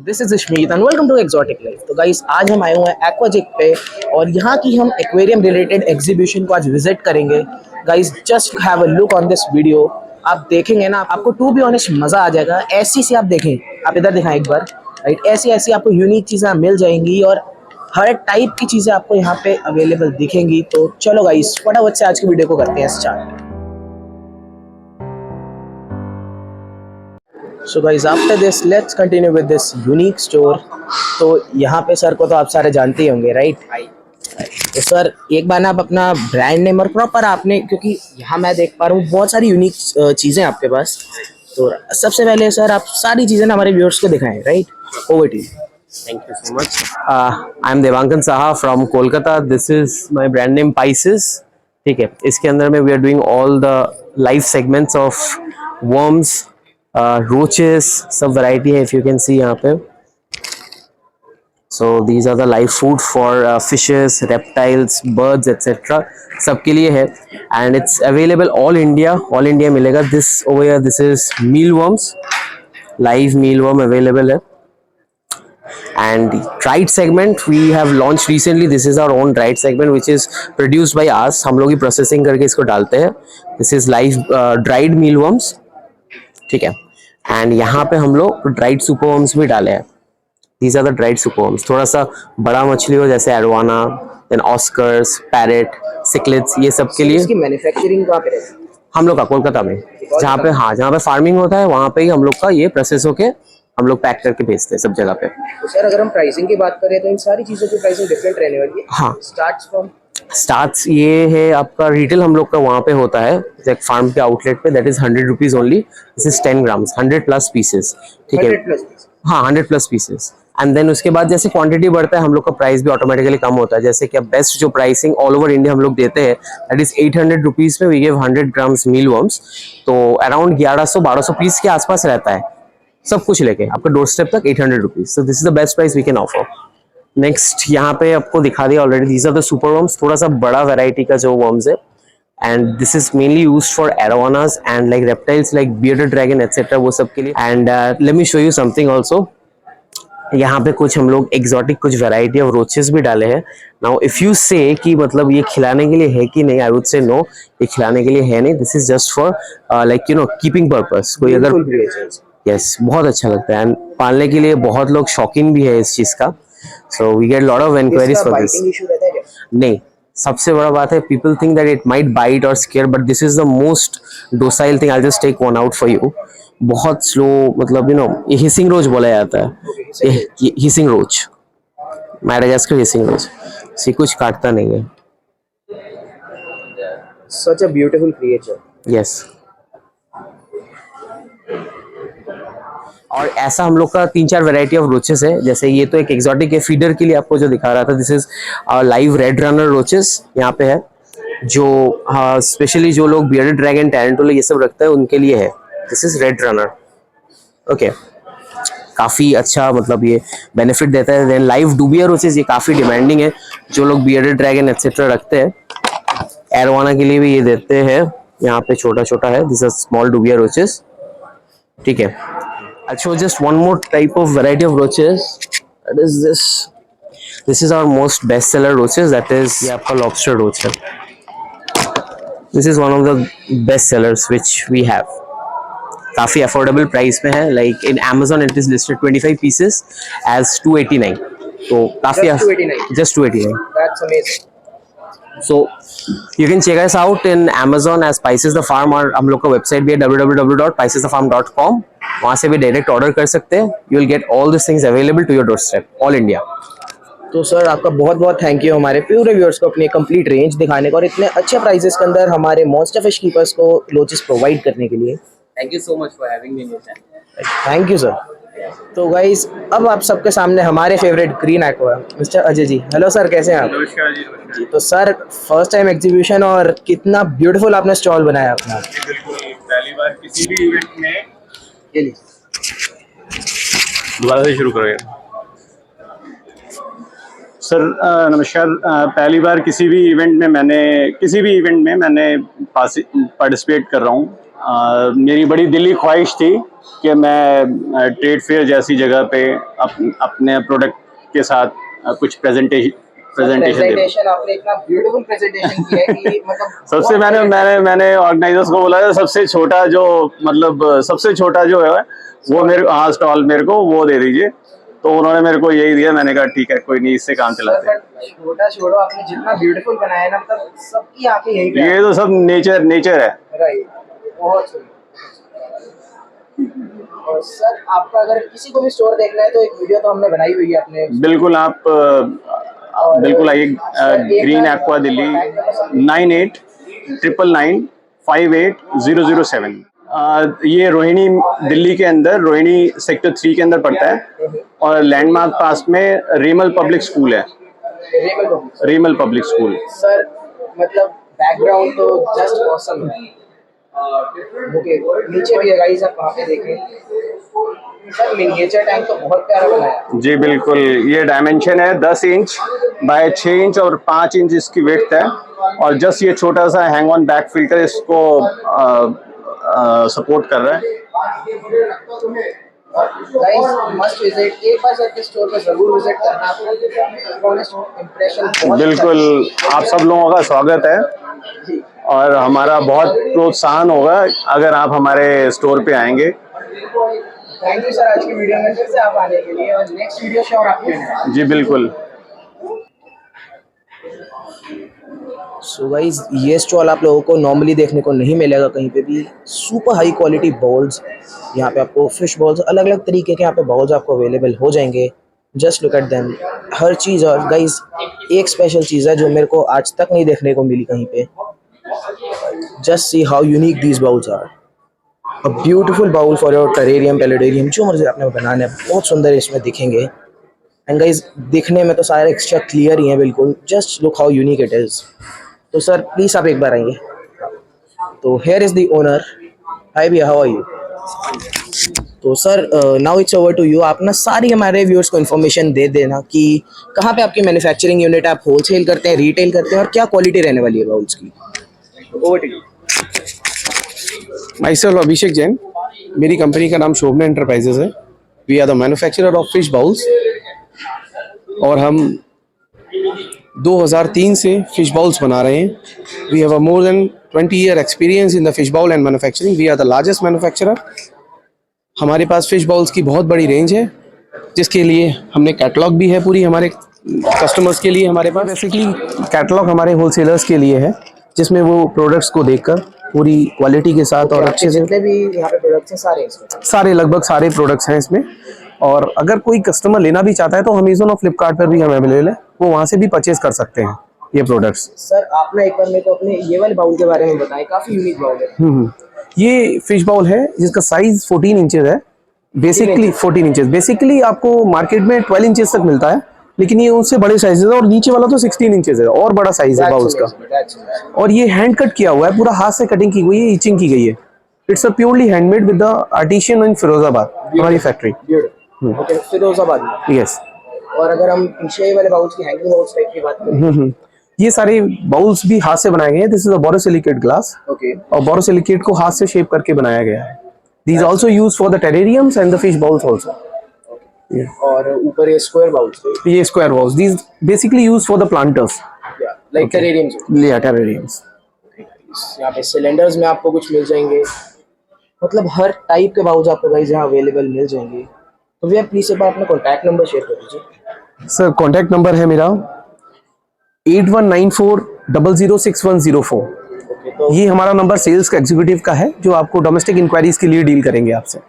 This is Ishmeet and welcome to exotic life. तो guys आज हम आए हुए हैं एक्वाजिक पे और यहाँ की हम एक्वेरियम रिलेटेड एग्जीबिशन को आज विजिट करेंगे। Guys just have a look on this video. आप देखेंगे ना, आपको टू बी ऑनेस्ट मज़ा आ जाएगा। ऐसी सी आप देखें, आप इधर दिखाएं एक बार, राइट। ऐसी ऐसी आपको यूनिक चीज़ें मिल जाएंगी और हर टाइप की चीज़ें आपको यहाँ पे अवेलेबल दिखेंगी। तो चलो गाइस फटाफट से आज की वीडियो को करते हैं start. So guys after this let's continue with this unique store. तो यहाँ पे सर को तो आप सारे जानते ही होंगे, राइट। तो सर एक बार ना आप अपना ब्रांड नेम और प्रॉपर आपने, क्योंकि यहाँ मैं देख पा रहा हूँ बहुत सारी यूनिक चीज़ें आपके पास। तो सबसे पहले सर आप सारी चीज़ें ना हमारे व्यूअर्स को दिखाएं, right. Over to you. Thank you so much. I'm Devankan Saha from Kolkata. This is my brand name Pisces. ठीक है, इसके अंदर में we are doing all the live segments of worms, roaches, सब variety है if you can see यहाँ पे. So these are the live food for fishes, reptiles, birds, etc. सबके लिए है and it's available all India मिलेगा. This over here, this is mealworms, live mealworm available है. And dried segment we have launched recently. This is our own dried segment which is produced by us. हम लोग ही processing करके इसको डालते हैं. This is live dried mealworms, ठीक है. And यहाँ पे हम लोग dried superworms भी डाले हैं. These are the dried superworms. थोड़ा सा बड़ा मछली हो जैसे एडवाना, then Oscars, parrot, cichlids, ये सब के लिए. इसकी मैन्युफैक्चरिंग कहाँ पे है? हम लोग का कोलकाता में, जहाँ पे फार्मिंग होता है वहाँ पे ही हम लोग का ये प्रोसेस होके हम लोग पैक करके भेजते हैं सब जगह पे. तो सर अगर हम प्राइसिंग की बात करें तो इन सारी चीज़ों की प्राइसिंग डिफरेंट रहने वाली है। हाँ, स्टार्ट्स ये है आपका रिटेल हम लोग का वहाँ पे होता है एक फार्म के आउटलेट पे, that is 100 rupees only. This is 10 grams, 100 plus pieces, ठीक है. हाँ, 100 प्लस पीसेस. एंड देन उसके बाद जैसे क्वांटिटी बढ़ता है हम लोग का प्राइस भी ऑटोमेटिकली कम होता है. जैसे कि बेस्ट जो प्राइसिंग ऑल ओवर इंडिया हम लोग देते हैं दैट इज 800 रुपीज में we give 100 grams meal worms. तो अराउंड 1100-1200 पीस के आसपास रहता है सब कुछ लेके आपका डोर स्टेप तक 800 rupees. So this is the best price we can offer. Next यहाँ पे आपको दिखा दिया already. These are the super worms, थोड़ा सा बड़ा वैरायटी का जो वर्म्स है. And this is mainly used for arowanas and like reptiles like bearded dragon etcetera, वो सब के लिए. And let me show you something also. यहाँ पे कुछ हम लोग एक्सोटिक कुछ वैरायटी ऑफ रोचेस भी डाले हैं. नाउ इफ यू से कि मतलब ये खिलाने के लिए है कि नहीं, आई वुड से नो, ये खिलाने के लिए है नहीं. This is just for like you know keeping purpose. कोई अगर यस बहुत अच्छा लगता है एंड पालने के लिए बहुत लोग शौकीन भी है इस चीज का. So we get lot of enquiries for this. नहीं, सबसे बड़ा बात है people think that it might bite or scare but this is the most docile thing. I just take one out for you. बहुत स्लो, मतलब you know ये hissing roach बोला जाता है. ये hissing roach, Madagascar hissing roach. See कुछ काटता नहीं है. Such a beautiful creature. Yes. और ऐसा हम लोग का 3-4 वैरायटी ऑफ रोचेस है. जैसे ये तो एक एक्सोटिक है फीडर के लिए आपको जो दिखा रहा था. This is live red runner roaches यहाँ पे है, जो स्पेशली जो लोग बियर्डेड ड्रैगन, टैरेंटुला ये सब रखते हैं उनके लिए है. This is red runner, okay. काफी अच्छा मतलब ये बेनिफिट देता है. देन लाइव डूबिया रोचेस, ये काफी डिमांडिंग है जो लोग बियर्डेड ड्रैगन एटसेट्रा रखते हैं. एरोवाना के लिए भी ये देते हैं. यहाँ पे छोटा छोटा है. दिस इज स्मॉल डूबिया रोचेस, ठीक है. I'll show just one more type of variety of roaches. That is this. This is our most best seller roaches. That is ये आपका lobster roach है. This is one of the best sellers which we have. काफी affordable price में है. Like in Amazon it is listed 25 pieces as 289. तो काफी just 289. That's amazing. So you can check us out in Amazon as Pisces the Farm, और हम लोग का website भी है www.piscesthefarm.com. वहाँ से भी डायरेक्ट ऑर्डर कर सकते हैं. You will get all this things available to your door step all India. तो सर आपका बहुत बहुत थैंक यू हमारे प्योर व्यूअर्स को अपनी कंप्लीट रेंज दिखाने को और इतने अच्छे प्राइसेस के अंदर हमारे मॉन्स्टर फिश कीपर्स को रोचेस प्रोवाइड करने के लिए. Thank you so much for having me in your channel. Thank you sir. तो गाइस अब आप सबके सामने हमारे favourite green aqua mister Ajay ji. Hello sir, कैसे हैं आप? नमस्कार जी. नमस्कार जी. तो सर फर्स्ट टाइम एग्जीबिशन और कितना ब्यूटीफुल आपने स्टॉल बनाया अपना. बिल्कुल, पहली बार किसी भी इवेंट में. ये लीजिए, दोबारा से शुरू करेंगे सर. नमस्कार. पहली बार किसी भी इवेंट में मैंने पार्टिसिपेट कर रहा हूँ मेरी बड़ी दिली ख्वाहिश थी कि मैं ट्रेड फेयर जैसी जगह पे अपने प्रोडक्ट के साथ कुछ प्रेजेंटेशन प्रेजेंटेशन आपने इतना ब्यूटीफुल प्रेजेंटेशन किया है कि मतलब सबसे मैंने ऑर्गेनाइजर्स को बोला सबसे छोटा जो है वो मेरे, हाँ, स्टॉल मेरे को वो दे दीजिए। तो उन्होंने मेरे को यही दिया। मैंने कहा ठीक है, कोई नहीं, इससे काम चलाते हैं। छोटा छोड़ो, आपने जितना ब्यूटीफुल बनाया है ना, मतलब सबकी आंखें यही पे ये तो सब नेचर है। राइट, बहुत सही। और सर आपका अगर किसी को भी स्टोर देखना है तो एक वीडियो तो हमने बनाई हुई है अपने। बिल्कुल, आप बिल्कुल आइए। Green aqua Delhi 9899958007। ये रोहिणी दिल्ली के अंदर, रोहिणी सेक्टर 3 के अंदर पड़ता है और लैंडमार्क पास में रेमल पब्लिक स्कूल है। रेमल पब्लिक स्कूल। सर मतलब बैकग्राउंड तो जस्ट ऑसम है। ओके, नीचे भी है गाइस, आप वहाँ पे देखें। सर मिनिएचर टैंक तो बहुत प्यारा बनाया है। जी बिल्कुल, ये डायमेंशन है 10 इंच बाय 6 इंच और 5 इंच इसकी विड्थ है। और जस्ट ये छोटा सा हैंग ऑन बैक फिल्टर इसको सपोर्ट कर रहा है। गाइस मस्ट विजिट, एक बार सर के स्टोर पे जरूर विजिट करना। आपको इंप्रेशन बिल्कुल, आप सब लोगों का स्वागत है और हमारा बहुत प्रोत्साहन होगा अगर आप हमारे स्टोर पे आएंगे। थैंक यू सर आज की वीडियो में फिर से आप आने के लिए, और नेक्स्ट वीडियो श्योर आपके लिए। जी बिल्कुल। सो गाइज ये स्टॉल आप लोगों को नॉर्मली देखने को नहीं मिलेगा कहीं पे भी। सुपर हाई क्वालिटी बाउल्स, यहाँ पे आपको फिश बाउल्स, अलग अलग तरीके के यहाँ पे बाउल्स आपको अवेलेबल हो जाएंगे। जस्ट लुक एट देम, हर चीज़। और गाइज एक स्पेशल चीज़ है जो मेरे को आज तक नहीं देखने को मिली कहीं पे। Just see how unique these bowls are. A beautiful bowl for your terrarium, paludarium, जो मर्जी आपने बनाना है, बहुत सुंदर इसमें दिखेंगे। एंड गाइज दिखने में तो सारे एक्स्ट्रा क्लियर ही हैं बिल्कुल। Just look how unique it is. तो सर प्लीज आप एक बार आइए। तो here is the owner. Hi भैया, हाउ आर यू? तो sir now it's over to you. आप ना सारी हमारे व्यूअर्स को इन्फॉर्मेशन दे देना कि कहाँ पे आपकी मैन्युफैक्चरिंग यूनिट है, आप होलसेल करते हैं, रिटेल करते हैं, और क्या क्वालिटी रहने वाली है बाउल्स की। Over to you. Myself Abhishek Jain, मेरी कंपनी का नाम शोभना एंटरप्राइजेज है। We are the manufacturer of fish bowls और हम 2003 से फिश बाउल्स बना रहे हैं। We have a more than 20 year experience in the fish bowl and manufacturing. We are the largest manufacturer. हमारे पास फिश बाउल्स की बहुत बड़ी रेंज है, जिसके लिए हमने कैटलॉग भी है पूरी हमारे कस्टमर्स के लिए। हमारे पास बेसिकली कैटलॉग हमारे होलसेलर्स के लिए है, जिसमें वो प्रोडक्ट्स को देखकर पूरी क्वालिटी के साथ और अच्छे से, जितने भी यहाँ पे प्रोडक्ट्स हैं सारे लगभग सारे प्रोडक्ट्स हैं इसमें। और अगर कोई कस्टमर लेना भी चाहता है तो अमेजोन और फ्लिपकार्ट पर भी हम अवेलेबल है, वो वहाँ से भी परचेज कर सकते हैं ये प्रोडक्ट्स। सर आप ना एक बार मेरे को अपने ये वाले बाउल के बारे में बताएं, काफी यूनिक बाउल है। ये फिश बाउल है जिसका साइज 14 इंचेस है। बेसिकली 14 इंचेस, बेसिकली आपको मार्केट में 12 इंचेस तक मिलता है, लेकिन ये उससे बड़े साइज है। और नीचे वाला तो 16 इंचेस है, और बड़ा साइज है बाउल्स का। और ये हैंड कट किया हुआ है, पूरा हाथ से कटिंग की हुई है, इचिंग की गई है। It's a purely handmade with the artisan in Firozabad, हमारी फैक्ट्री। ओके, फिरोजाबाद में। यस। और अगर हम पीछे वाले बाउल्स की, हैंगिंग बाउल्स टाइप की बात करें, ये सारे बाउल्स भी हाथ से बनाए गए हैं। This is a borosilicate glass. Okay. और बोरोसिलिकेट को हाथ से शेप करके बनाया गया है। These also used for the टेरेरियम्स and the fish bowls also. और ऊपर ये स्क्वायर बाउल्स, ये square bowls, these basically used for the planters, like टेरेरियम्स। या टेरेरियम्स। यहाँ पे सिलेंडर्स में आपको कुछ मिल जाएंगे, मतलब हर टाइप के बाउल्स आपको गाइस यहाँ अवेलेबल मिल जाएंगे। तो भैया प्लीज एक बार अपना कॉन्टैक्ट नंबर शेयर कर दीजिए। सर कॉन्टैक्ट नंबर है मेरा 8194006104। तो ये हमारा नंबर सेल्स का एग्जीक्यूटिव का है, जो आपको डोमेस्टिक इंक्वायरीज के लिए डील करेंगे आपसे।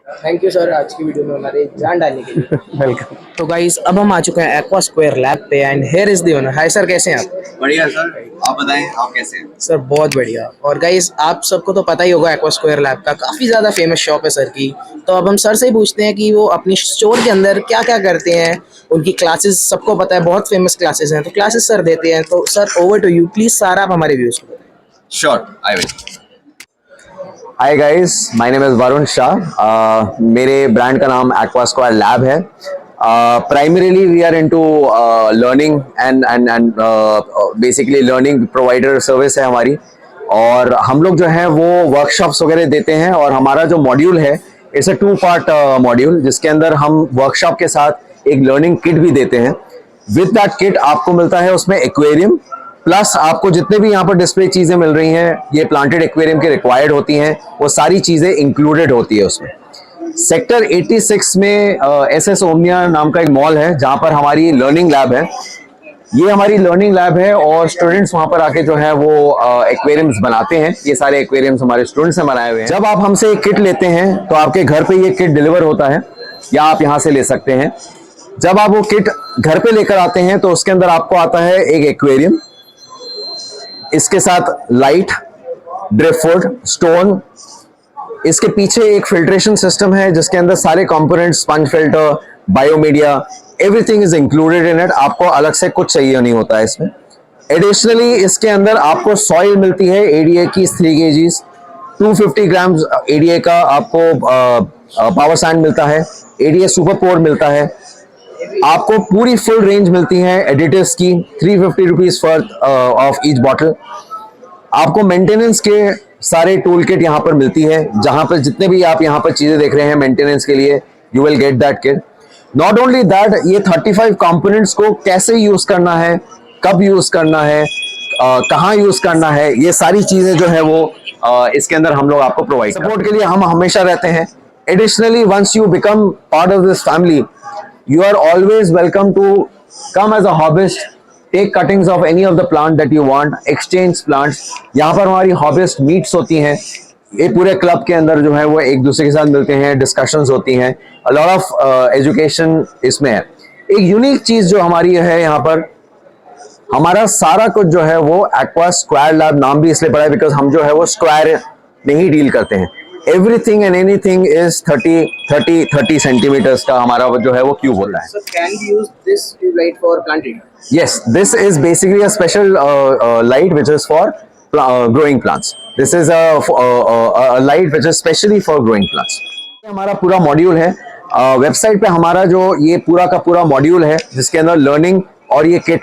थैंक यू सर आज की वीडियो में हमारे जान डालने के लिए। वेलकम। तो गाइस अब हम आ चुके हैं एक्वा स्क्वायर लैब पे, and here is the owner. Hi sir, कैसे हैं आप? बढ़िया सर, आप बताएं आप कैसे हैं? सर बहुत बढ़िया। और गाइस आप सबको तो पता ही होगा एक्वा स्क्वायर लैब का काफ़ी ज़्यादा फेमस शॉप है सर की। तो अब हम सर से ही पूछते हैं कि वो अपनी स्टोर के अंदर क्या क्या करते हैं। उनकी क्लासेस सबको पता है, बहुत फेमस क्लासेस हैं, तो क्लासेस सर देते हैं। तो sir over to you, please sir आप हमारे व्यूज़ को बताएं। Sure, I will. Hi guys, my name is Varun Shah. मेरे ब्रांड का नाम एक्वा स्क्वायर लैब है। Primarily we are into learning and basically learning provider service है हमारी। और हम लोग जो है वो वर्कशॉप्स वगैरह देते हैं। और हमारा जो मॉड्यूल है इट्स अ 2 पार्ट मॉड्यूल, जिसके अंदर हम वर्कशॉप के साथ एक लर्निंग किट भी देते हैं। विद दैट किट आपको मिलता है उसमें एक्वेरियम, प्लस आपको जितने भी यहाँ पर डिस्प्ले चीजें मिल रही हैं ये प्लांटेड एक्वेरियम के रिक्वायर्ड होती हैं, वो सारी चीजें इंक्लूडेड होती है उसमें। सेक्टर 86 में SS ओमनिया नाम का एक मॉल है जहाँ पर हमारी लर्निंग लैब है। ये हमारी लर्निंग लैब है और स्टूडेंट्स वहां पर आके जो है वो एक्वेरियम्स बनाते हैं। ये सारे एक्वेरियम्स हमारे स्टूडेंट्स ने बनाए हुए हैं। जब आप हमसे एक किट लेते हैं तो आपके घर पे ये किट डिलीवर होता है या आप यहाँ से ले सकते हैं। जब आप वो किट घर पे लेकर आते हैं तो उसके अंदर आपको आता है एक एक्वेरियम, इसके साथ लाइट, ड्रिफ्टवुड, स्टोन, इसके पीछे एक फिल्ट्रेशन सिस्टम है जिसके अंदर सारे components, sponge filter, biomedia, everything is included in it. आपको अलग से कुछ चाहिए नहीं होता है इसमें। एडिशनली इसके अंदर आपको सॉइल मिलती है ADA की 3 kgs, 250 ग्राम ADA का आपको पावर सैंड मिलता है, ADA सुपर पोर मिलता है। आपको पूरी फुल रेंज मिलती है एडिटिव्स की, 350 rupees for of each bottle. आपको मेंटेनेंस के सारे टूल किट यहाँ पर मिलती है, जहां पर जितने भी आप यहाँ पर चीजें देख रहे हैं मेंटेनेंस के लिए, you will get that kit. Not only that, ये 35 कंपोनेंट्स को कैसे यूज करना है, कब यूज करना है, कहाँ यूज करना है, ये सारी चीजें जो है वो इसके अंदर हम लोग आपको प्रोवाइड सपोर्ट के लिए हम हमेशा रहते हैं। Additionally once you become part of this family, you are always welcome to come as a hobbyist, take cuttings of any of the plant that you want, exchange plants। यहाँ पर हमारी hobbyist meets होती हैं, ये पूरे club के अंदर जो है वो एक दूसरे के साथ मिलते हैं, डिस्कशंस होती हैं, a lot of education इसमें है। एक यूनिक चीज जो हमारी है यहाँ पर, हमारा सारा कुछ जो है वो एक्वा स्क्वायर लैब नाम भी इसलिए पड़ा है बिकॉज हम जो है वो स्क्वायर में ही डील करते हैं। Everything and anything is 30 centimeters का हमारा जो है वो क्यूब होता है। So can we use this tube light for planting? Yes, this is basically a special light which is for growing plants. This is a light which is specially for growing plants. ये हमारा पूरा module है। Website पे हमारा जो ये पूरा का पूरा मॉड्यूल है जिसके अंदर लर्निंग और ये किट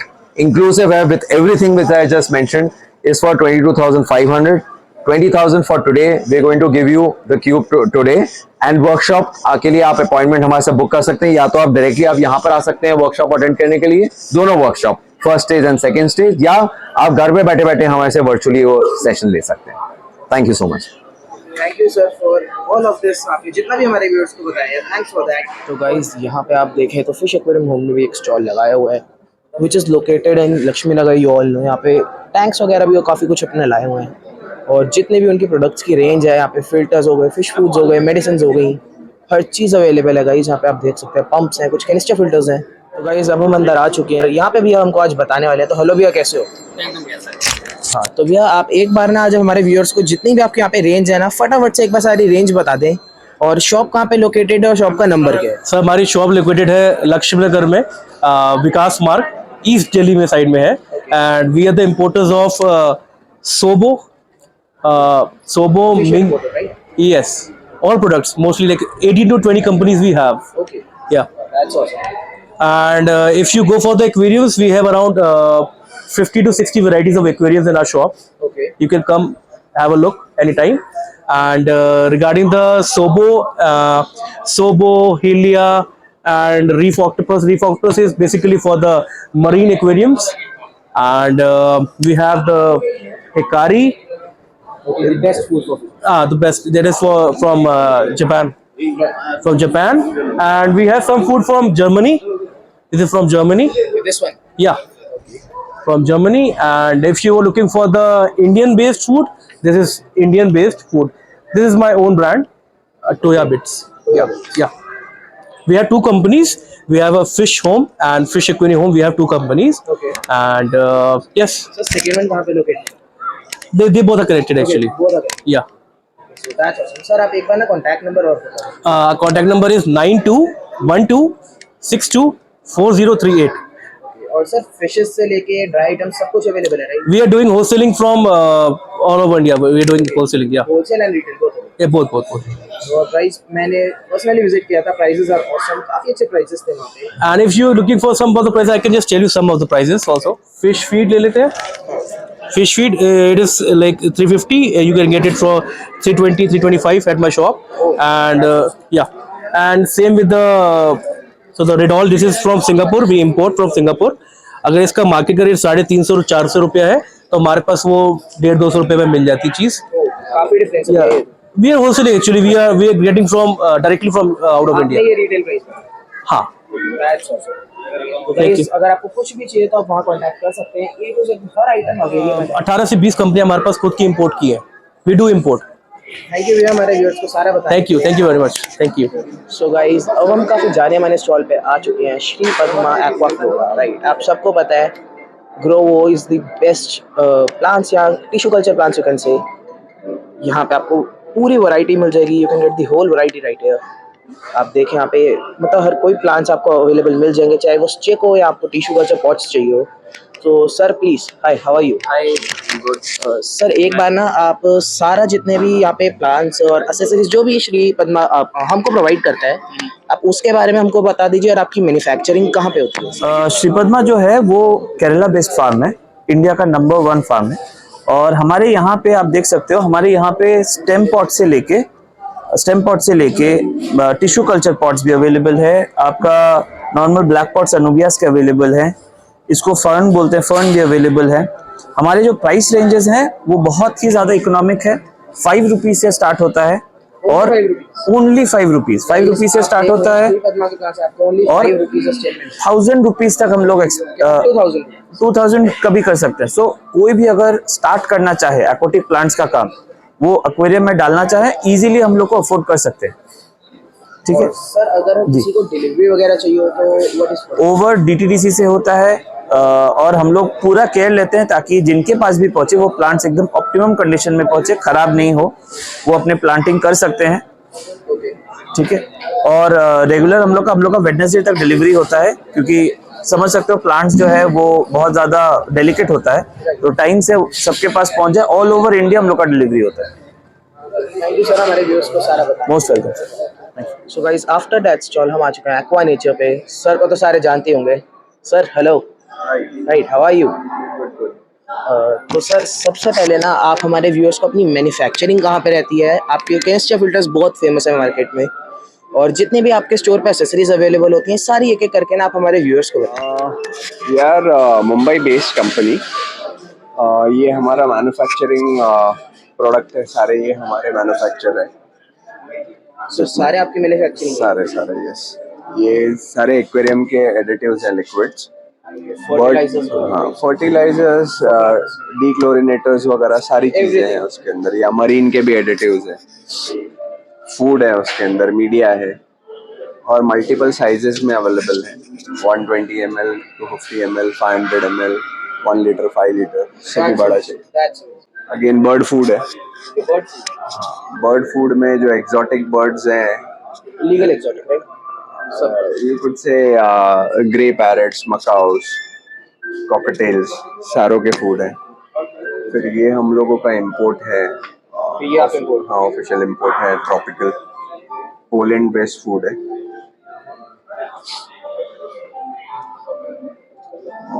इंक्लूसिव है with everything which I just mentioned is for 22,500. 20,000 for today. We're going to give you the cube today and workshop के लिए आप अपॉइंटमेंट हमारे से बुक कर सकते हैं, या तो आप डायरेक्टली आप यहाँ पर आ सकते हैं वर्कशॉप अटेंड करने के लिए, दोनों workshop, first stage and second stage, या आप घर पे बैठे बैठे हमारे से वर्चुअली वो सेशन ले सकते हैं। Thank you so much. Thank you sir for all of this, आपने जितना भी हमारे व्यूअर्स को बताया, थैंक्स फॉर दैट। तो गाइस यहाँ पे आप देखें तो फिश एक्वेरियम होम ने भी एक स्टॉल लगाया हुआ है which is located in Lakshmi Nagar. You all know, यहाँ पे टैंक्स वगैरह भी काफ़ी कुछ अपने लाए हुए हैं और जितने भी उनकी प्रोडक्ट्स की रेंज है, यहाँ पे फिल्टर्स हो गए, फिश फूड्स हो गए, मेडिसिन हो गई, हर चीज़ अवेलेबल है गाइस। यहाँ पे आप देख सकते हैं पंप्स हैं, कुछ कैनिस्टर फिल्टर्स हैं। तो गाइस अब हम अंदर आ चुके हैं, यहाँ पे भैया हमको आज बताने वाले हैं। तो हेलो भैया, कैसे हो? हाँ तो भैया आप एक बार ना आज हमारे व्यूअर्स को जितनी भी आपके यहाँ पे रेंज है ना, फटाफट से एक बार सारी रेंज बता दें, और शॉप कहाँ पे लोकेटेड है और शॉप का नंबर क्या है? सर हमारी शॉप लोकेटेड है लक्ष्मी नगर में, विकास मार्ग, ईस्ट दिल्ली में साइड में है। And we are the importers of Sobo Ming, yes, all products, mostly like 18 to 20 companies we have. Okay, Yeah, that's awesome. and if you go for the aquariums, we have around 50 to 60 varieties of aquariums in our shop. Okay. You can come have a look anytime. And regarding the Sobo, Helia, and Reef Octopus. Reef Octopus is basically for the marine aquariums, and we have the Hikari. Okay, the best food for fish. The best that is from Japan. From Japan, and we have some food from Germany. This is from Germany. This one. Yeah, from Germany. And if you are looking for the Indian-based food, this is Indian-based food. This is my own brand, Toya Bits. Yeah. We have two companies. We have a Fish Home and Fish Aquarium Home. We have two companies. Okay. And yes, So second one कहाँ पे located? they both are connected actually. Both are there. Yeah. So that's awesome. Sir आप एक बार ना contact number और बताओ. Our contact number is 9212624038. और sir fishes से लेके ड्राई आइटम सब कुछ अवेलेबल है, right? We are doing wholesaling from all over India. We are doing wholesaling. Yeah. Wholesale and retail both. Yeah, both. और price मैंने पर्सनली विजिट किया था, प्राइसेस आर ऑसम, काफी अच्छे प्राइसेस थे वहाँ पे। And if you are looking for some of the prices, I can just tell you some of the prices also. Fish feed ले लेते हैं. Fish feed, it is like 350. You can get it for 320, 325 at my shop. And yeah, and same with the so the Redol. This is from Singapore. We import from Singapore. अगर इसका market का rate 350 400 रुपया है तो हमारे पास वो 150-200 रुपये में मिल जाती चीज. काफी डिफरेंस है. Yeah, we are wholesaling actually. We are getting from directly from out of आपने India. ये रिटेल प्राइस में. हाँ. That's awesome. तो guys, अगर आपको कुछ भी चाहिए तो आप वहाँ कांटेक्ट कर सकते हैं. ये तो हर आइटम अवेलेबल है. 18 से 20 कंपनियां हमारे पास खुद की इंपोर्ट की है. We do import. Thank you भैया हमारे व्यूअर्स को सारा बताया. Thank you very much. Thank you. So guys, अब हम काफी जाने माने स्टॉल पे आ चुके हैं. Shri Padma aquaflora, right? आप सबको पता है Grovo is the best plants या tissue culture plants you can say. यहाँ पे आपको पूरी वैरायटी मिल जाएगी. You can get the whole variety right here. आप देखें यहाँ पे मतलब हर कोई प्लांट्स आपको अवेलेबल मिल जाएंगे, चाहे वो स्टिक हो या आपको टिश्यू कल्चर पॉट्स चाहिए हो. तो sir please, hi, how are you? Hi good. Sir एक बार ना आप सारा जितने भी यहाँ पे प्लांट्स और एक्सेसरीज जो भी श्री पद्मा हमको प्रोवाइड करता है, आप उसके बारे में हमको बता दीजिए. और आपकी मैन्युफैक्चरिंग कहाँ पे होती है? श्रीपद्मा जो है वो केरला बेस्ड फार्म है, इंडिया का नंबर 1 फार्म है. और हमारे यहाँ पे आप देख सकते हो, हमारे यहाँ पे स्टेम पॉट से लेके टिश्यू कल्चर पॉट्स भी अवेलेबल है. आपका नॉर्मल ब्लैक पॉट्स अनुबियास के अवेलेबल है. इसको फर्न बोलते हैं, फर्न भी अवेलेबल है. हमारे जो प्राइस रेंजेस हैं वो बहुत ही ज्यादा इकोनॉमिक है. 5 रुपीज से स्टार्ट होता है और ओनली 5 रुपीज से स्टार्ट होता है और 1000 रुपीज तक हम लोग 2000 कभी कर सकते हैं. सो कोई भी अगर स्टार्ट करना चाहे एक्वाटिक प्लांट्स का काम, वो एक्वेरियम में डालना चाहे, इजीली हम लोग को अफोर्ड कर सकते हैं. ठीक है सर. अगर किसी को डिलीवरी वगैरह चाहिए हो तो व्हाट इज? ओवर DTDC से होता है. और हम लोग पूरा केयर लेते हैं ताकि जिनके पास भी पहुंचे वो प्लांट्स एकदम ऑप्टिमम कंडीशन में पहुंचे, खराब नहीं हो, वो अपने प्लांटिंग कर सकते हैं. ठीक है. और रेगुलर हम लोग का वेडनेसडे तक डिलीवरी होता है, क्योंकि समझ सकते हो प्लांट्स जो है वो बहुत ज्यादा डेलिकेट होता है, तो टाइम से सबके पास पहुंच जाए. ऑल ओवर इंडिया हम लोग का डिलीवरी होता है. थैंक यू सर हमारे व्यूअर्स को सारा बताया. Most welcome. So guys, after that stall हम आ चुके हैं एक्वा नेचर पे. सर को तो सारे जानते होंगे. Sir hello, right, how are you? तो सर सबसे पहले ना आप हमारे व्यूअर्स को अपनी मैन्युफैक्चरिंग कहाँ पे रहती है? आपके केस्टर फिल्टर्स बहुत फेमस है मार्केट में, और जितने भी आपके स्टोर पे एक्सेसरीज अवेलेबल होती हैं सारी एक एक करके ना आप हमारे व्यूअर्स को बताएं. यार मुंबई बेस्ड कंपनी, ये हमारा मैन्युफैक्चरिंग प्रोडक्ट है. सारे ये हमारे मैन्युफैक्चर है. सो सारे आपकी मैन्युफैक्चरिंग? सारे यस. ये सारे एक्वेरियम के एडिटिव्स हैं, लिक्विड्स, फर्टिलाइजर्स, डीक्लोरिनेटर्स वगैरह सारी चीजें हैं उसके अंदर. या मरीन के भी एडिटिव्स हैं. फूड है उसके अंदर, मीडिया है, और मल्टीपल साइजेस में अवेलेबल है. 120 ml, 250 ml, 500 ml, 1 litre, 5 litre, सभी बड़ा चाहिए. अगेन बर्ड फूड है. बर्ड फूड में जो एक्सोटिक बर्ड्स हैं, legal exotic, right? you could say grey parrots, macaws, cockatiels, सारों के फूड है. फिर ये हम लोगों का इंपोर्ट है. ये आप इंपोर्ट? हाँ, ऑफिशियल इंपोर्ट है. ट्रॉपिकल पोलैंड बेस्ड फूड है.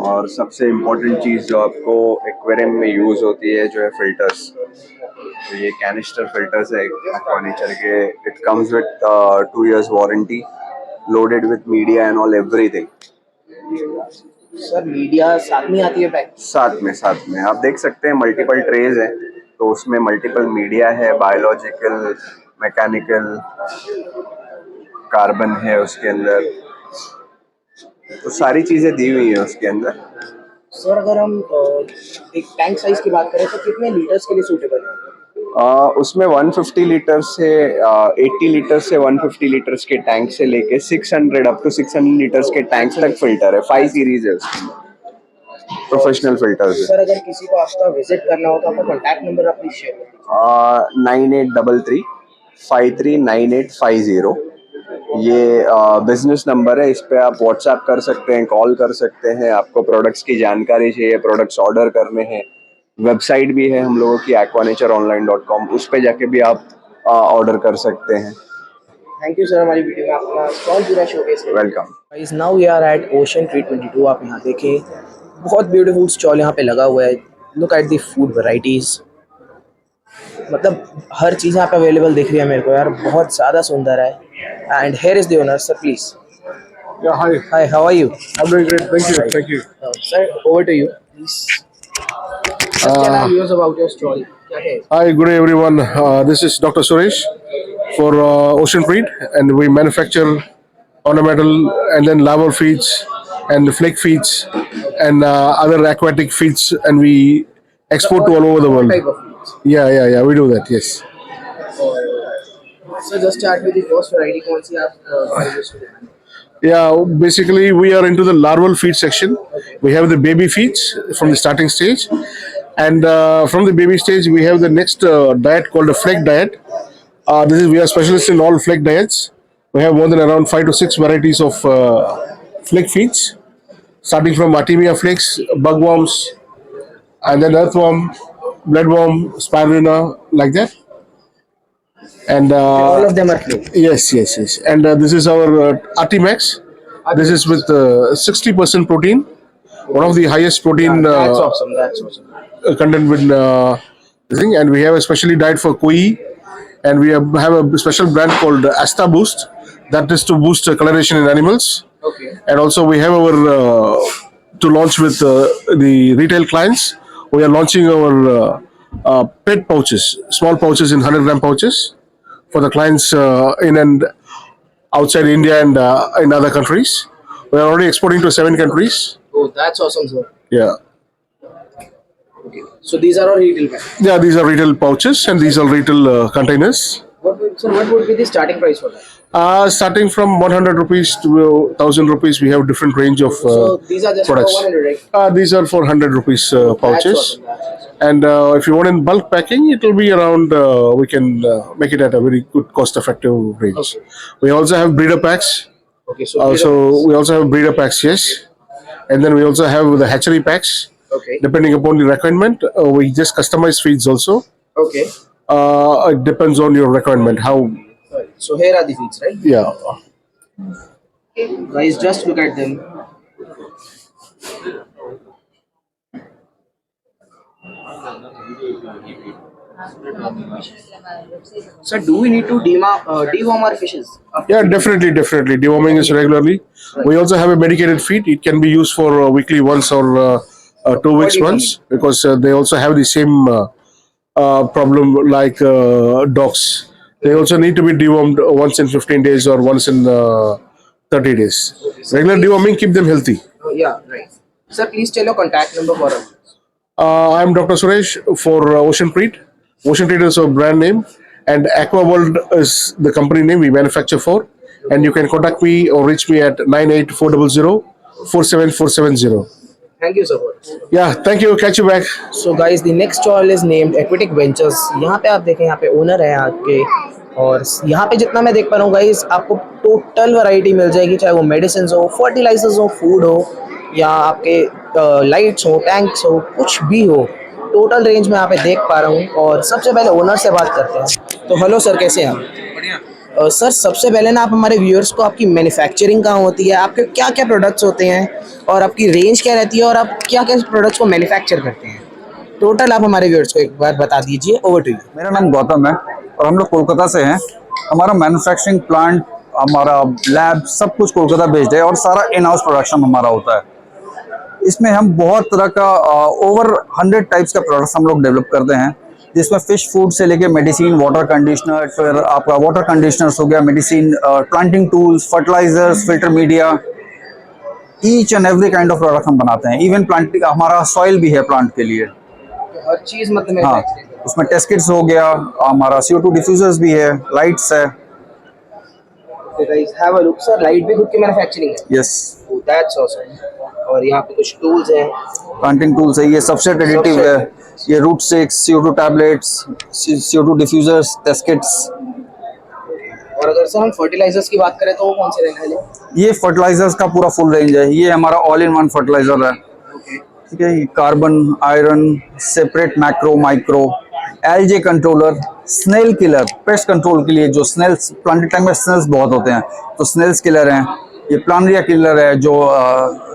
और सबसे इम्पोर्टेंट चीज़ जो आपको एक्वेरियम में यूज़ होती है जो है फिल्टर्स. तो ये कैनिस्टर फिल्टर्स है एक्वानेचर के. It comes with 2 years warranty, loaded with media and all everything. Sir media साथ में आती है पैक? साथ में आप देख सकते हैं मल्टीपल ट्रेज हैं, तो उसमें मल्टीपल मीडिया है, बायोलॉजिकल, मैकेनिकल, कार्बन है उसके अंदर, तो सारी चीजें दी हुई है उसके अंदर. सर अगर हम एक टैंक साइज की बात करें तो कितने लीटर्स के लिए सूटेबल है? उसमें 150 लीटर से 80 लीटर से 150 लीटर्स के टैंक से लेके 600 अप टू 600 लीटर्स के टैंक तक फिल्टर है. 5 सीरीज है उसमें, प्रोफेशनल फिल्टर्स है. सर अगर किसी को आपका विजिट करना हो तो आपका कॉन्टैक्ट नंबर आप प्लीज शेयर करें. 9833 539850. ये बिजनेस नंबर है. इस पे आप व्हाट्सएप कर सकते हैं, कॉल कर सकते हैं. आपको प्रोडक्ट्स की जानकारी चाहिए, प्रोडक्ट्स ऑर्डर करने हैं. वेबसाइट भी है हम लोगों की aquanatureonline.com, उस पे जाके भी आप ऑर्डर कर सकते हैं. थैंक यू सर हमारी वीडियो में अपना स्टॉल पूरा शोकेस किया. Welcome. Guys now we are at Ocean 322. आप यहाँ देखें बहुत ब्यूटीफुल स्टॉल यहाँ पे लगा हुआ है. Look at the food varieties, मतलब हर चीज़ यहाँ पे अवेलेबल दिख रही है मेरे को यार, बहुत ज़्यादा सुंदर है। And hair is the owner sir, please. Yeah, hi. Hi, how are you? I'm doing great. Thank you. Thank you. Sir, over to you, please. Just tell our viewers about your stall. क्या है? Hi, good day, everyone. This is Dr. Suresh for Ocean Breed, and we manufacture ornamental and then larval feeds and flake feeds and other aquatic feeds, and we export to all over the world. Type of foods. Yeah. We do that. Yes. So just start with the first variety. कौन सी आप use करते हैं? Yeah, basically we are into the larval feed section. We have the baby feeds from the starting stage, and from the baby stage we have the next diet called the flake diet. We are specialists in all flake diets. We have more than around 5 to 6 varieties of flake feeds, starting from Artemia flakes, bugworms, and then earthworm, bloodworm, spirulina, like that. And All of them are flake. yes. And this is our Artimax. This is with 60% protein, one of the highest protein That's awesome. That's awesome. content with this thing. And we have a specially diet for koi, and we have a special brand called Asta Boost, that is to boost coloration in animals. Okay. And also we have our to launch with the retail clients. We are launching our pet pouches, small pouches in 100-gram pouches for the clients in and outside India and in other countries. We are already exporting to 7 countries. Oh, that's awesome, sir. Yeah. Okay. So these are all retail packs. Yeah, these are retail pouches and these are retail containers. What would be the starting price for that? Starting from 100 rupees to 1,000 rupees, we have different range of So these are just products. for 100, right? These are for 100 rupees pouches. That's awesome. That's awesome. And if you want in bulk packing, it will be around, we can make it at a very good cost-effective range. Okay. We also have breeder packs. Okay. So We also have breeder packs, yes. And then we also have the hatchery packs. okay. Depending upon the requirement, we just customize feeds also. Okay. It depends on your requirement. How, So here are the feeds, right? yeah. Guys, just look at them. So do we need to deworm our fishes? Yeah, definitely. Deworming is regularly. We also have a medicated feed. It can be used for weekly once or 2 weeks once, because they also have the same problem like dogs. They also need to be dewormed once in 15 days or once in 30 days. Regular deworming keep them healthy. Yeah, right. Sir, please tell your contact number for us. I'm Dr. Suresh for Ocean Breed. Ocean Breed is our brand name, and Aqua World is the company name we manufacture for. And you can contact me or reach me at 9840047470. Thank you so much. Yeah, thank you. Catch you back. So guys, the next stall is named Aquatic Ventures. यहाँ पे आप देखें, यहाँ पे owner है आपके, और यहाँ पे जितना मैं देख पा रहा हूँ गाइस, आपको टोटल वैरायटी मिल जाएगी, चाहे वो मेडिसिन हो, फर्टिलाइजर्स हो, फूड हो, या आपके लाइट्स हो, टैंक्स हो, कुछ भी हो, टोटल रेंज में यहाँ पे देख पा रहा हूँ। और सबसे पहले ओनर से बात करते हैं। तो हेलो सर, कैसे हैं आप? सर, सबसे पहले ना आप हमारे व्यूअर्स को आपकी मैन्युफैक्चरिंग कहाँ होती है, आपके क्या क्या प्रोडक्ट्स होते हैं, और आपकी रेंज क्या रहती है, और आप क्या क्या प्रोडक्ट्स को मैन्युफैक्चर करते हैं, टोटल आप हमारे व्यूअर्स को एक बार बता दीजिए। Over to you. मेरा नाम गौतम है और हम लोग कोलकाता से हैं। हमारा मैन्युफैक्चरिंग प्लांट, हमारा लैब, सब कुछ कोलकाता बेस्ड है और सारा इन हाउस प्रोडक्शन हमारा होता है। इसमें हम बहुत तरह का ओवर 100 टाइप्स का प्रोडक्ट्स हम लोग डेवलप करते हैं, जिसमें फिश फूड से लेके मेडिसिन, वाटर कंडीशनर, फिर आपका वाटर कंडीशनर्स हो गया, medicine, planting tools, fertilisers, filter media, each and every kind of product हम बनाते हैं। इवन प्लांटिंग, हमारा सॉइल भी है प्लांट के लिए, हर चीज मतलब हाँ। उसमें टेस्ट किट्स हो गया, हमारा CO2 डिफ्यूजर्स भी है, लाइट्स है। Have a look sir, light भी खुद की मैन्युफैक्चरिंग है? Yes, that's awesome. और यहाँ पे कुछ टूल्स हैं, प्लांटिंग टूल्स है, ये सबसेट एडिटिव है, ये root sticks, CO2 tablets, CO2 diffusers, test kits. और अगर सर हम फर्टिलाइजर्स की बात करें तो वो कौन से रेंज है? ये फर्टिलाइजर्स का पूरा फुल रेंज है। ये हमारा ऑल इन वन फर्टिलाइजर है, ठीक है। Carbon, iron, separate, macro, micro, algae controller, snail killer, pest control के लिए, जो स्नेल्स, प्लांटिंग टैंक में स्नेल्स बहुत होते हैं तो स्नेल्स किलर हैं। ये प्लानरिया किलर है जो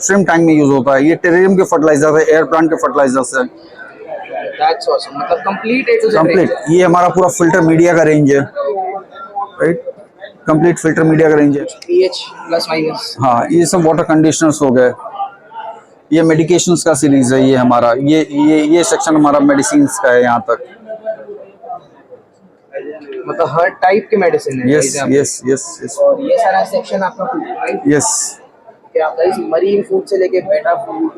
श्रिम्प टैंक में यूज होता है। ये टेरेरियम के फर्टिलाइजर है, एयर प्लांट के फर्टिलाइजर्स है। दैट्स ऑसम, मतलब complete A to Z complete. ये हमारा पूरा फिल्टर मीडिया का रेंज है, राइट, कंप्लीट फिल्टर मीडिया का रेंज है। PH plus minus. हाँ, ये सब वाटर कंडीशनर्स हो गए। ये मेडिकेशंस का सीरीज है, ये हमारा ये सेक्शन हमारा मेडिसिन्स का है यहाँ तक। मतलब हर टाइप के मेडिसिन है। Yes yes yes yes. और ये सारा सेक्शन आपका फूड, राइट? यस। क्या गाइस, मरीन फूड से लेके बेटा food,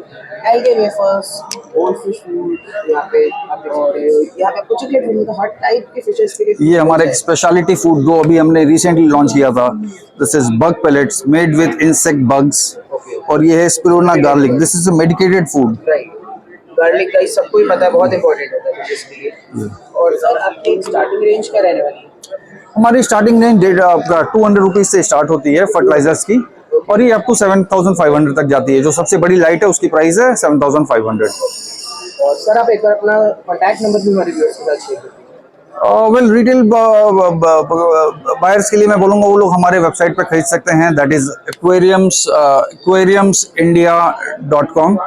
algae wafers, gold fish food, यहाँ पे आप देख सकते हो, यहाँ पे कुछ फूड में हर टाइप के फिशेस के लिए। ये हमारा एक स्पेशलिटी फूड जो अभी हमने रिसेंटली लॉन्च किया था, this is bug pellets made with insect bugs, और ये है spirulina garlic. This is a medicated food. Right, garlic guys सबको ही पता है, बहुत इंपॉर्टेंट होता है फिशेस के लिए। और सर आपकी स्टार्टिंग रेंज क्या रहने वाली है? हमारी स्टार्टिंग रेंज आपका 200 रुपीज से स्टार्ट होती है फर्टिलाइजर्स की, और ये अप टू 7500 तक जाती है। जो सबसे बड़ी लाइट है उसकी प्राइस है 7500। और सर आप एक बार अपना कॉन्टैक्ट नंबर भी हमारे व्यूअर्स के साथ शेयर करिए। वेल, रिटेल बायर्स के लिए मैं बोलूँगा वो लोग हमारे वेबसाइट पे खरीद सकते हैं, दैट इज aquariumsindia.com।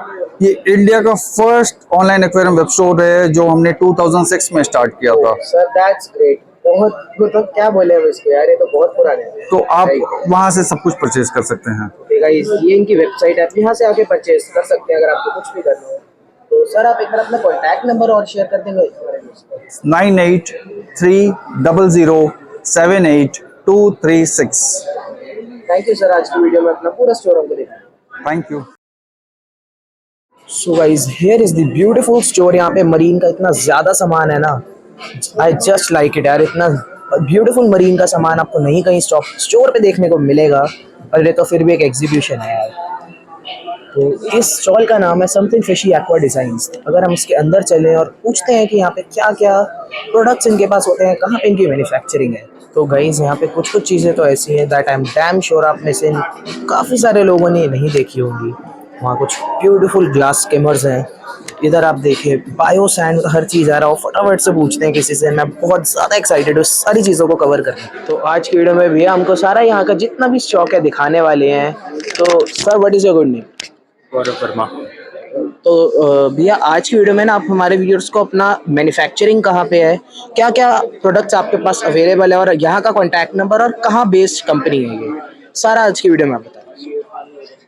ये इंडिया का first online aquarium web store है जो हमने 2006 में स्टार्ट किया था। सर दैट्स ग्रेट, बहुत, मतलब क्या बोले हम इसको यार, ये तो बहुत पुराने हैं। तो आप वहाँ से सब कुछ परचेज कर सकते हैं। गाइस ये इनकी वेबसाइट है, आप यहाँ से आके परचेज कर सकते हैं अगर आपको कुछ भी करना हो। तो सर आप एक बार अपना कॉन्टैक्ट नंबर और शेयर कर देंगे? 9830078236। थैंक यू सर, आज की वीडियो में अपना पूरा स्टोर हमको देखा। Thank you. So guys here is the beautiful store. यहाँ पे मरीन का इतना ज़्यादा सामान है ना, आई जस्ट लाइक इट यार। इतना ब्यूटीफुल मरीन का सामान आपको नहीं कहीं स्टोर पे देखने को मिलेगा, और ये तो फिर भी एक एग्जीबिशन है यार। तो इस स्टॉल का नाम है समथिंग फिशी एक्वा डिज़ाइंस। अगर हम इसके अंदर चलें और पूछते हैं कि यहाँ पे क्या क्या प्रोडक्ट्स इनके पास होते हैं, कहाँ पे इनकी मैन्युफैक्चरिंग है, तो गाइस यहाँ पे कुछ कुछ चीज़ें तो ऐसी हैं that I am damn sure आप में से काफ़ी सारे लोगों ने नहीं देखी होंगी। वहाँ कुछ ब्यूटीफुल ग्लास स्किमर्स हैं, इधर आप देखिए बायो सैंड का हर चीज़ आ रहा हो। फटाफट से पूछते हैं किसी से, मैं बहुत ज़्यादा एक्साइटेड हूँ सारी चीज़ों को कवर करने। तो आज की वीडियो में भैया हमको सारा यहाँ का जितना भी स्टॉक है दिखाने वाले हैं। तो sir what is your good name? Gaurav Verma. तो भैया आज की वीडियो में ना आप हमारे व्यूअर्स को अपना मैन्युफैक्चरिंग कहाँ पे है, क्या क्या प्रोडक्ट्स आपके पास अवेलेबल है, और यहाँ का कॉन्टैक्ट नंबर और कहाँ बेस्ड कंपनी है, ये सारा आज की वीडियो में आप बताएं।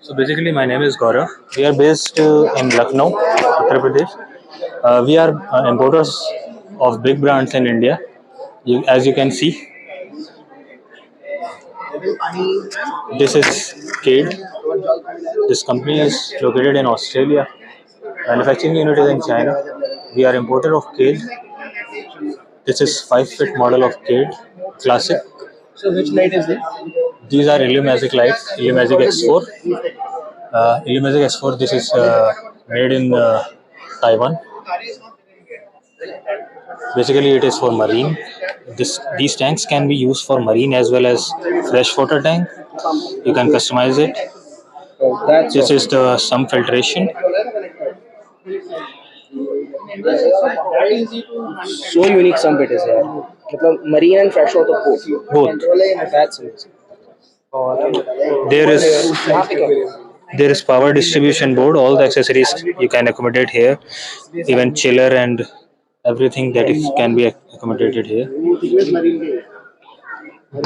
So basically my name is Gaurav. We are based in Lucknow, Uttar Pradesh. We are importers of big brands in India. As you can see, this is Cade. This company is located in Australia. Manufacturing unit is in China. We are importer of Cade. This is 5-foot model of Cade Classic. So which light is this? These are Illumagic lights, Illumagic X4. Illumagic X4, this is made in Taiwan. Basically it is for marine. These tanks can be used for marine as well as freshwater tank. You can customize it. This is the some filtration. So unique some bit is here. मतलब marine and freshwater both. Both. That's amazing. There is power distribution board. All the accessories you can accommodate here, even chiller and everything that can be accommodated here.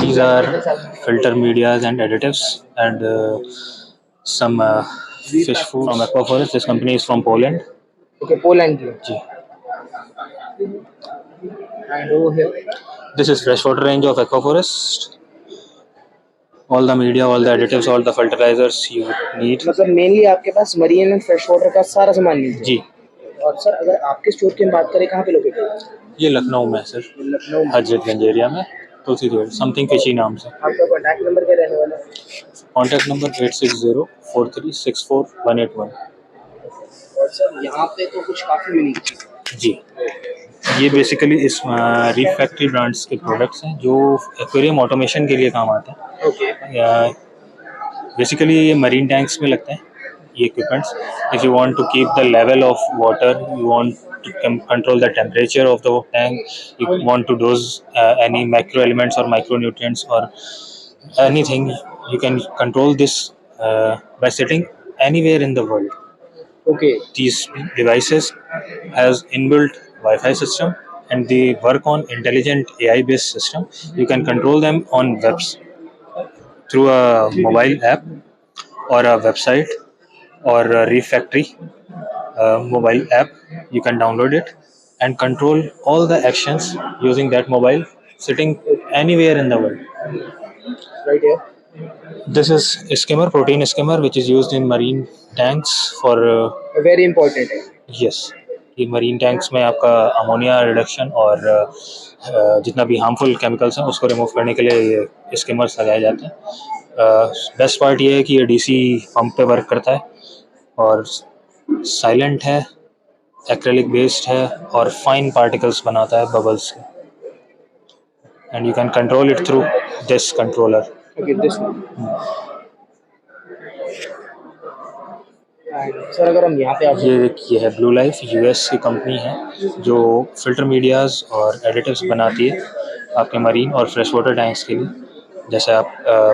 These are filter medias and additives and some fish food from Aquaforest. This company is from Poland. Okay, Poland. Ji. And over here, This is freshwater range of Aquaforest. All the media, all the additives, all the fertilizers you need. मतलब mainly आपके पास marine and fresh water का सारा सामान मिलता है जी। और sir अगर आपके स्टोर की हम बात करें, कहाँ पे लोकेटेड है? ये लखनऊ में है सर, लखनऊ में। हजरतगंज एरिया में, तुलसी रोड, समथिंग फिशी नाम से। आपका कॉन्टैक्ट नंबर क्या रहने वाला है? Contact number 8604364181। और सर यहाँ पे तो कुछ काफ़ी यूनिक चीज़ है। जी, ये बेसिकली इस रीफ फैक्ट्री ब्रांड्स के प्रोडक्ट्स हैं जो एक्वेरियम ऑटोमेशन के लिए काम आते हैं। ओके। बेसिकली ये मरीन टैंक्स में लगते हैं ये equipments. If you want to keep the level of water, you want to control the temperature of the tank, you want to dose any macro elements or micronutrients or anything, you can control this by sitting anywhere in the world. Okay. These devices has inbuilt Wi-Fi system, and they work on intelligent AI-based system. You can control them on webs through a mobile app or a website or a Reef Factory mobile app. You can download it and control all the actions using that mobile, sitting anywhere in the world. Right here. This is a skimmer, protein skimmer, which is used in marine tanks for Very important है. yes, ये marine tanks में आपका ammonia reduction और जितना भी harmful chemicals हैं उसको remove करने के लिए ये स्किमर्स लगाए जाते हैं. बेस्ट पार्ट ये है कि ये डीसी पंप पे वर्क करता है और साइलेंट है, एक्रेलिक बेस्ड है और फाइन पार्टिकल्स बनाता है बबल्स के. And you can control it through this controller. Okay, this one. Sir अगर हम यहाँ पे ये है ब्लू लाइफ, यूएस की कंपनी है जो फिल्टर मीडियाज़ और एडिटिव्स बनाती है आपके मरीन और फ्रेश वाटर टैंक्स के लिए. जैसे आप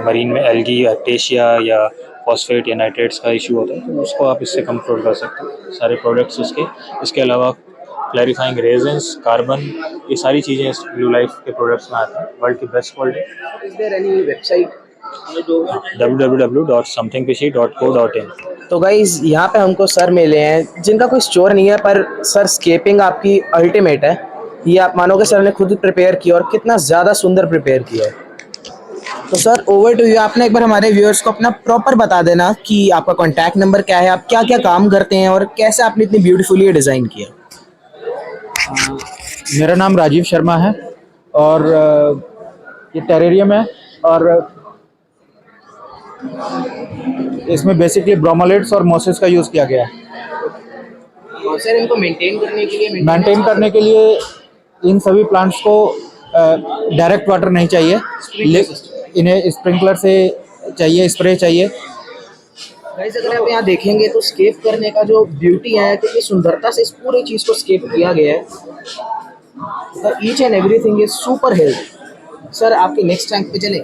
मरीन में एल्गी या टेशिया या फॉस्फेट या नाइट्रेट्स का इशू होता है तो उसको आप इससे कंट्रोल कर सकते हो. सारे प्रोडक्ट्स इसके अलावा क्लैरिफाइंग रेजेंस, कार्बन, ये सारी चीज़ें इस ब्लू लाइफ के प्रोडक्ट्स में आती हैं. वर्ल्ड की best quality. Is there any website? www.somethingfishy.co.in. तो गाइज यहाँ पे हमको सर मिले हैं जिनका कोई स्टोर नहीं है, पर सर स्केपिंग आपकी अल्टीमेट है. ये आप मानोगे सर ने खुद प्रिपेयर किया और कितना ज़्यादा सुंदर प्रिपेयर किया है. तो सर ओवर टू यू. आपने एक बार हमारे व्यूअर्स को अपना प्रॉपर बता देना कि आपका कॉन्टैक्ट नंबर क्या है, आप क्या क्या काम करते हैं और कैसे आपने इतनी ब्यूटीफुली ये डिज़ाइन किया. मेरा नाम राजीव शर्मा है और ये टेरेरियम है और इसमें बेसिकली ब्रोमोलिड्स और मोसेस का यूज़ किया गया है. और सर इनको मेंटेन करने के लिए इन सभी प्लांट्स को डायरेक्ट वाटर नहीं चाहिए, इन्हें स्प्रिंकलर से चाहिए, स्प्रे चाहिए. गाइस अगर आप यहाँ देखेंगे तो स्केप करने का जो ब्यूटी है, कितनी सुंदरता से इस पूरी चीज़ को स्केप किया गया है. Each and everything is super healthy. Sir आपके नेक्स्ट टैंक पे चले.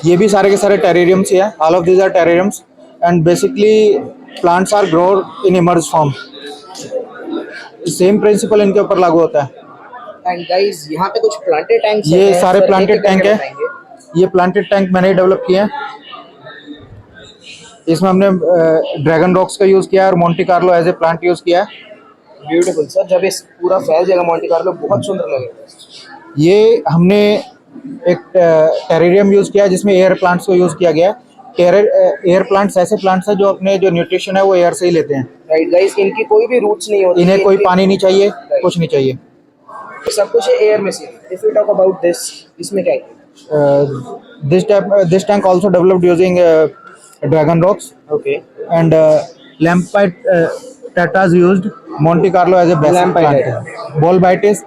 ये भी सारे के सारे टेरेरियम्स ही हैं. All of these are terrariums and basically plants are grown in emersed form. Same principle इनके ऊपर लागू होता है. एंड गाइस यहाँ पे कुछ प्लांटेड टैंक्स हैं. ये सारे प्लांटेड टैंक है. ये प्लांटेड टैंक मैंने डेवलप किए हैं. इसमें हमने ड्रैगन रॉक्स का यूज़ किया है और Monte Carlo as a plant use किया है. Beautiful sir. जब इस पूरा फैल जाएगा मोंटी कार्लो बहुत सुंदर लगेगा. ये हमने एक टेरेरियम यूज़ किया है जिसमें एयर प्लांट्स को यूज़ किया गया है. एयर प्लांट्स ऐसे प्लांट्स हैं जो अपने जो न्यूट्रिशन है वो एयर से ही लेते हैं. राइट गाइस, इनकी कोई भी रूट्स नहीं होती. इन्हें कोई पानी नहीं चाहिए, कुछ नहीं चाहिए. सब कुछ एयर में से. If you talk about this, इसमें क्या है? This tank also developed using dragon rocks. Okay. And lampite tetras used Monte Carlo as a basic plant. Bolbitis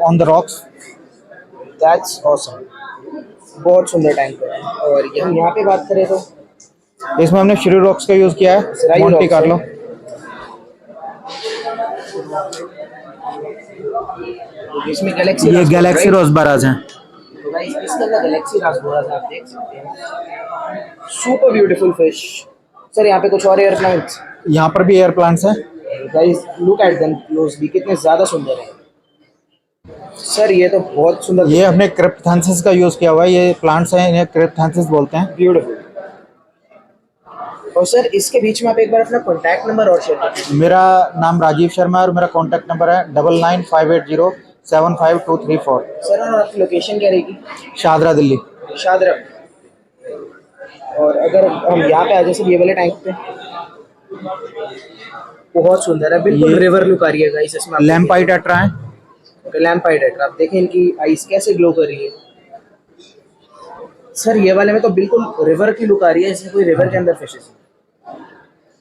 on the rocks. That's awesome. बहुत सुंदर टैंक है. और हम यहाँ पे बात करें तो इसमें हमने श्री रॉक्स का यूज किया है. Monte Carlo. इसमें गैलेक्सी, ये गैलेक्सी रोजबराज हैं. इसके अंदर गैलेक्सी रासबोरास आप देख सकते हैं. Super beautiful fish. सर यहाँ पे कुछ और एयर प्लांट्स. यहाँ पर भी एयर प्लांट्स हैं. Guys look at them closely. कितने ज़्यादा सुंदर है सर. ये तो बहुत सुंदर. ये हमने क्रिप्थेंसिस का यूज़ किया हुआ है. ये प्लांट्स हैं, इन्हें क्रिप्थेंसिस बोलते हैं. ब्यूटीफुल. और सर इसके बीच में आप एक बार अपना कॉन्टैक्ट नंबर और शेयर करें. मेरा नाम राजीव शर्मा है और मेरा कॉन्टैक्ट नंबर है 9958075234. सर और आपकी लोकेशन क्या रहेगी? शादरा, दिल्ली. शादरा. और अगर हम यहाँ पे आ जाए ये वाले टैंक पे, बहुत सुंदर है. बिल्कुल रिवर लुक आ रही है गाइस इसमें. लैम्पाइट टेट्रा है. लैम्पाइट टेट्रा. आप देखें इनकी आइस कैसे ग्लो कर रही है. सर ये वाले में तो बिल्कुल रिवर की लुक आ रही है, जैसे कोई रिवर के अंदर फिशेस.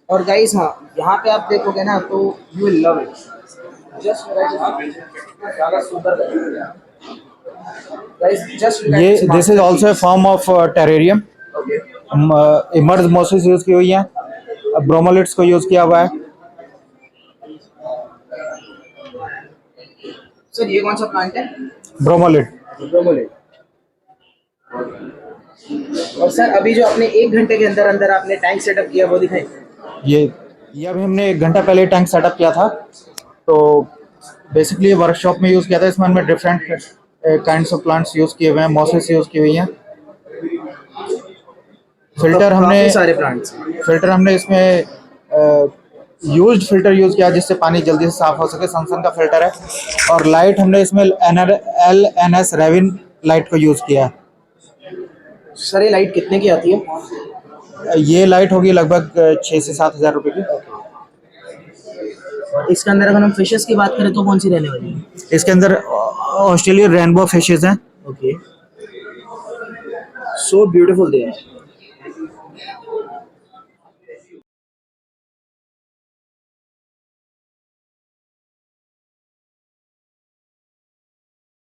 और गाइस हाँ, यहाँ पे आप देखोगे ना तो you will love it. Just ज़्यादा सुंदर लगेगा गाइस. जस्ट ये this is also a form of terrarium. Emerge Moses use की हुई है. ब्रोमोलिड्स को यूज किया हुआ है. सर ये कौन सा प्लांट है? ब्रोमोलिड. ब्रोमोलिड. और सर अभी जो आपने 1 घंटे के अंदर अंदर आपने टैंक सेटअप किया वो दिखाएं. ये अभी हमने 1 घंटा पहले टैंक सेटअप किया था. तो बेसिकली वर्कशॉप में यूज़ किया था। इसमें हमने different kinds of plants use किए हुए हैं, मॉसेस यूज़ की हुई हैं। फिल्टर हमने काफी सारे प्लांट्स। फिल्टर हमने इसमें यूज्ड फिल्टर यूज़ किया जिससे पानी जल्दी से साफ हो सके। सैमसंग का फिल्टर है। और लाइट हमने इसमें LNS रेविन लाइट को यूज़ किया है। सर ये लाइट कितने की आती है? ये लाइट होगी लगभग 6 से 7 हज़ार रुपये की। इसके अंदर अगर हम फिशेस की बात करें तो कौन सी रहने वाली है? इसके अंदर ऑस्ट्रेलियन रेनबो फिशेज हैं। Okay, so beautiful they are.